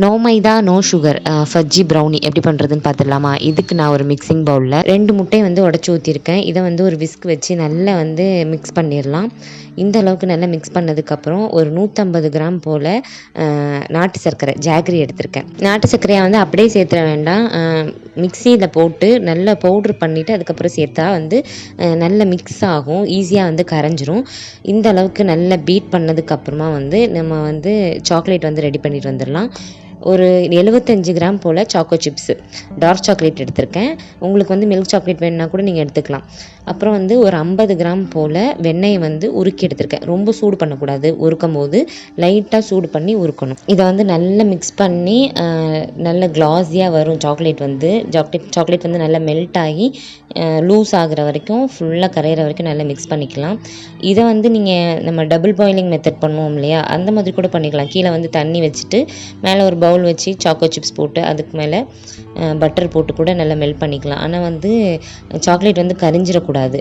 No மைதா no sugar ஃபஜ்ஜி brownie எப்படி பண்ணுறதுன்னு பார்த்துடலாமா? இதுக்கு நான் ஒரு மிக்சிங் பவுலில் 2 முட்டையை வந்து உடச்சி ஊற்றிருக்கேன். இதை வந்து ஒரு விஸ்க் வச்சு நல்லா வந்து மிக்ஸ் பண்ணிடலாம். இந்த அளவுக்கு நல்லா மிக்ஸ் பண்ணதுக்கப்புறம் ஒரு 150 கிராம் போல் நாட்டு சர்க்கரை ஜாகரி எடுத்திருக்கேன். நாட்டு சர்க்கரையை வந்து அப்படியே சேர்த்துட வேண்டாம். மிக்சியில் போட்டு நல்லா பவுட்ரு பண்ணிவிட்டு அதுக்கப்புறம் சேர்த்தா வந்து நல்ல மிக்ஸ் ஆகும், ஈஸியாக வந்து கரைஞ்சிரும். இந்த அளவுக்கு நல்லா பீட் பண்ணதுக்கப்புறமா வந்து நம்ம வந்து சாக்லேட் வந்து ரெடி பண்ணிட்டு வந்துடலாம். ஒரு 75 கிராம் போல் சாக்கோ சிப்ஸு டார்க் சாக்லேட் எடுத்திருக்கேன். உங்களுக்கு வந்து மில்க் சாக்லேட் வேணுன்னா கூட நீங்கள் எடுத்துக்கலாம். அப்புறம் வந்து ஒரு 50 கிராம் போல் வெண்ணெயை வந்து உருக்கி எடுத்திருக்கேன். ரொம்ப சூடு பண்ணக்கூடாது, உருக்கும் போது லைட்டாக சூடு பண்ணி உருக்கணும். இதை வந்து நல்லா மிக்ஸ் பண்ணி நல்ல க்ளாஸியாக வரும் சாக்லேட் வந்து. சாக்லேட் வந்து நல்லா மெல்ட் ஆகி லூஸ் ஆகிற வரைக்கும் ஃபுல்லாக கரையிற வரைக்கும் நல்லா மிக்ஸ் பண்ணிக்கலாம். இதை வந்து நீங்கள் நம்ம டபுள் பாயிலிங் மெத்தட் பண்ணுவோம் இல்லையா, அந்த மாதிரி கூட பண்ணிக்கலாம். கீழே வந்து தண்ணி வச்சுட்டு மேலே ஒரு பவுல் வச்சு சாக்கோ சிப்ஸ் போட்டு அதுக்கு மேலே பட்டர் போட்டு கூட நல்லா மெல்ட் பண்ணிக்கலாம். ஆனால் வந்து சாக்லேட் வந்து கரிஞ்சிடக்கூடாது,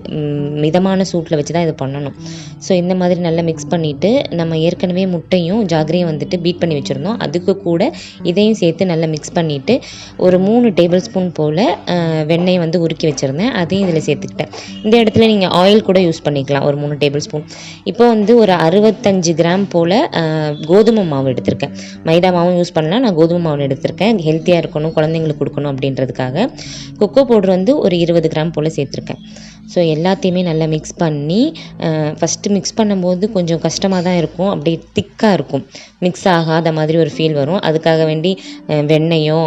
மிதமான சூட்டில் வச்சு தான் இது பண்ணணும். ஸோ இந்த மாதிரி நல்லா மிக்ஸ் பண்ணிவிட்டு நம்ம ஏற்கனவே முட்டையும் ஜாகரியும் வந்துட்டு பீட் பண்ணி வச்சுருந்தோம். அதுக்கு கூட இதையும் சேர்த்து நல்லா மிக்ஸ் பண்ணிவிட்டு ஒரு 3 டேபிள் ஸ்பூன் போல் வெண்ணெய் வந்து உருக்கி வச்சுருந்தேன், அதையும் இதில் சேர்த்துக்கிட்டேன். இந்த இடத்துல நீங்கள் ஆயில் கூட யூஸ் பண்ணிக்கலாம், ஒரு 3 டேபிள் ஸ்பூன். இப்போ வந்து ஒரு 65 கிராம் போல் கோதுமை மாவு எடுத்திருக்கேன். மைதா மாவும் யூஸ் பண்ணலாம், நான் கோதுமை மாவு எடுத்திருக்கேன். ஹெல்த்தியாக இருக்கணும், குழந்தைங்களுக்கு கொடுக்கணும் அப்படின்றதுக்காக. கொக்கோ பவுடர் வந்து ஒரு 20 கிராம் போல் சேர்த்துருக்கேன். ஸோ எல்லாத்தையுமே நல்லா மிக்ஸ் பண்ணி ஃபஸ்ட்டு மிக்ஸ் பண்ணும்போது கொஞ்சம் கஷ்டமாக தான் இருக்கும், அப்படியே திக்காக இருக்கும், மிக்ஸ் ஆகாத மாதிரி ஒரு ஃபீல் வரும். அதுக்காக வேண்டி வெண்ணெயோ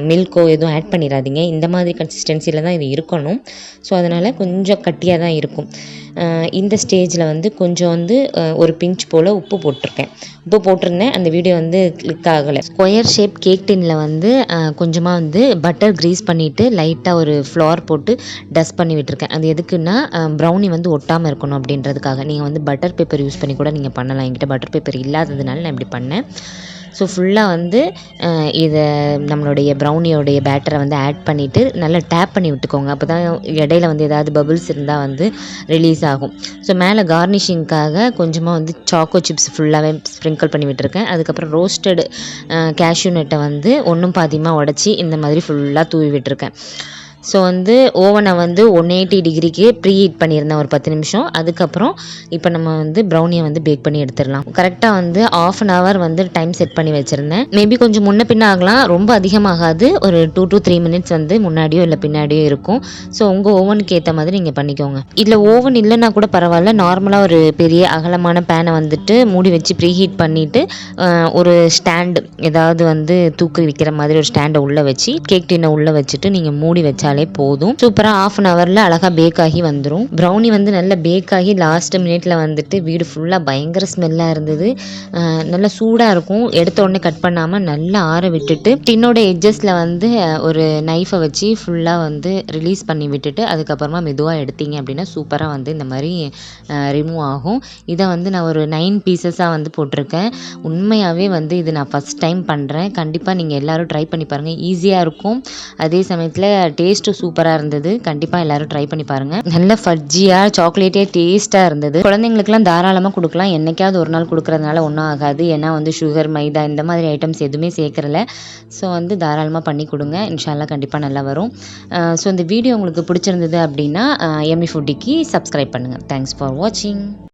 மில்க்கோ எதுவும் ஆட் பண்ணிடாதீங்க. இந்த மாதிரி கன்சிஸ்டன்சியில் தான் இது இருக்கணும். ஸோ அதனால் கொஞ்சம் கட்டியாக தான் இருக்கும். இந்த ஸ்டேஜில் வந்து கொஞ்சம் வந்து ஒரு பிஞ்ச் போல் உப்பு போட்டிருந்தேன். அந்த வீடியோ வந்து கிளிக் ஆகலை. ஸ்கொயர் ஷேப் கேக் டின்னில் வந்து கொஞ்சமாக வந்து பட்டர் க்ரீஸ் பண்ணிவிட்டு லைட்டாக ஒரு ஃப்ளார் போட்டு டஸ்ட் பண்ணி விட்டுருக்கேன். அது எதுக்குன்னா ப்ரௌனி வந்து ஒட்டாமல் இருக்கணும் அப்படின்றதுக்காக. நீங்கள் வந்து பட்டர் பேப்பர் யூஸ் பண்ணி கூட நீங்கள் பண்ணலாம். என்கிட்ட பட்டர் பேப்பர் இல்லாததுனால நான் இப்படி பண்ணேன். ஸோ ஃபுல்லாக வந்து இதை நம்மளுடைய ப்ரௌனியோடைய பேட்டரை வந்து ஆட் பண்ணிவிட்டு நல்லா டேப் பண்ணி விட்டுக்கோங்க. அப்போ தான் இடையில வந்து ஏதாவது பபிள்ஸ் இருந்தால் வந்து ரிலீஸ் ஆகும். ஸோ மேலே கார்னிஷிங்காக கொஞ்சமாக வந்து சாக்கோ சிப்ஸ் ஃபுல்லாகவே ஸ்ப்ரிங்கிள் பண்ணி விட்டுருக்கேன். அதுக்கப்புறம் ரோஸ்டடு கேஷ்யூ நட்டை வந்து ஒன்றும் பாதியமாக உடச்சி இந்த மாதிரி ஃபுல்லாக தூவி விட்டுருக்கேன். ஸோ வந்து ஓவனை வந்து 180 டிகிரிக்கு ப்ரீ ஹீட் பண்ணியிருந்தேன் ஒரு 10 நிமிஷம். அதுக்கப்புறம் இப்போ நம்ம வந்து ப்ரௌனியை வந்து பேக் பண்ணி எடுத்துடலாம். கரெக்டாக வந்து 1/2 hour வந்து டைம் செட் பண்ணி வச்சுருந்தேன். மேபி கொஞ்சம் முன்ன பின்ன ஆகலாம், ரொம்ப அதிகமாகாது. ஒரு 2 to 3 minutes வந்து முன்னாடியோ இல்லை பின்னாடியோ இருக்கும். ஸோ உங்கள் ஓவனுக்கு ஏற்ற மாதிரி நீங்கள் பண்ணிக்கோங்க. இதில் ஓவன் இல்லைன்னா கூட பரவாயில்ல, நார்மலாக ஒரு பெரிய அகலமான பேனை வந்துட்டு மூடி வச்சு ப்ரீ ஹீட் பண்ணிவிட்டு ஒரு ஸ்டாண்டு ஏதாவது வந்து தூக்கி வைக்கிற மாதிரி ஒரு ஸ்டாண்டை உள்ளே வச்சு கேக் டின்னை உள்ளே வச்சுட்டு நீங்கள் மூடி வச்சாலே போதும். சூப்பராக 1/2 hourல அழகாக பேக் ஆகி வந்துடும். ப்ரௌனி வந்து நல்லா பேக் ஆகி லாஸ்ட் மினிட்ல வந்துட்டு வீடு ஃபுல்லாக பயங்கர ஸ்மெல்லாக இருந்தது. நல்லா சூடாக இருக்கும். எடுத்த உடனே கட் பண்ணாமல் நல்லா ஆற விட்டுட்டு டின்னோட எட்ஜஸில் வந்து ஒரு நைஃபை வச்சு ஃபுல்லாக வந்து ரிலீஸ் பண்ணி விட்டுட்டு அதுக்கப்புறமா மெதுவாக எடுத்தீங்க அப்படின்னா சூப்பராக வந்து இந்த மாதிரி ரிமூவ் ஆகும். இதை வந்து நான் ஒரு 9 பீசஸாக வந்து போட்டிருக்கேன். உண்மையாகவே வந்து இது நான் ஃபஸ்ட் டைம் பண்ணுறேன். கண்டிப்பாக நீங்கள் எல்லோரும் ட்ரை பண்ணி பாருங்கள். ஈஸியாக இருக்கும், அதே சமயத்தில் டேஸ்ட்டும் சூப்பராக இருந்தது. கண்டிப்பாக எல்லோரும் ட்ரை பண்ணி பாருங்கள். நல்ல ஃபட்ஜியாக சாக்லேட்டே டேஸ்ட்டாக இருந்தது. குழந்தைங்களுக்குலாம் தாராளமாக கொடுக்கலாம். என்னைக்காவது ஒரு நாள் கொடுக்குறதுனால ஒன்றும் ஆகாது. ஏன்னா வந்து சுகர் மைதா இந்த மாதிரி ஐட்டம்ஸ் எதுவுமே சேர்க்கறல. ஸோ வந்து தாராளமாக பண்ணி கொடுங்க. இன்ஷால்லா கண்டிப்பாக நல்லா வரும். ஸோ இந்த வீடியோ உங்களுக்கு பிடிச்சிருந்தது அப்படின்னா எம்மி ஃபுட்டிக்கு சப்ஸ்கிரைப் பண்ணுங்கள். தேங்க்ஸ் ஃபார் வாட்சிங்.